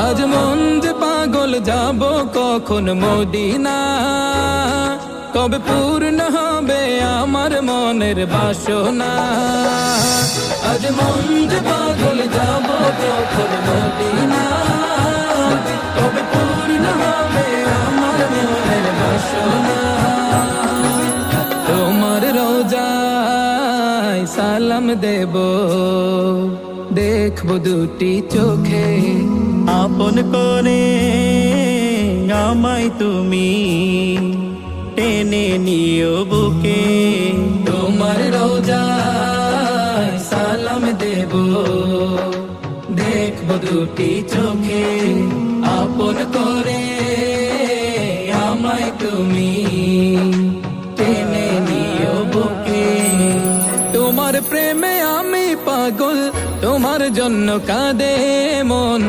আজ মন যে পাগল, যাব কখন মদিনা, কবে পূর্ণ হবে আমার মনের বাসনা। আজ মন যে পাগল, যাব কখন মদিনা, কবে পূর্ণ হবে আমার মনের বাসনা। তোমার রোজায় সালাম দেব, দেখবো দুটি চোখে, আপন করে আমায় তুমি টেনে নিও বুকে। তোমার রোজায় সালাম দেব, দেখবো দুটি চোখে, আপন করে আমায় তুমি টেনে নিও বুকে। তোমার প্রেমে আমি পাগল, তোমার জন্য কাঁদে মন।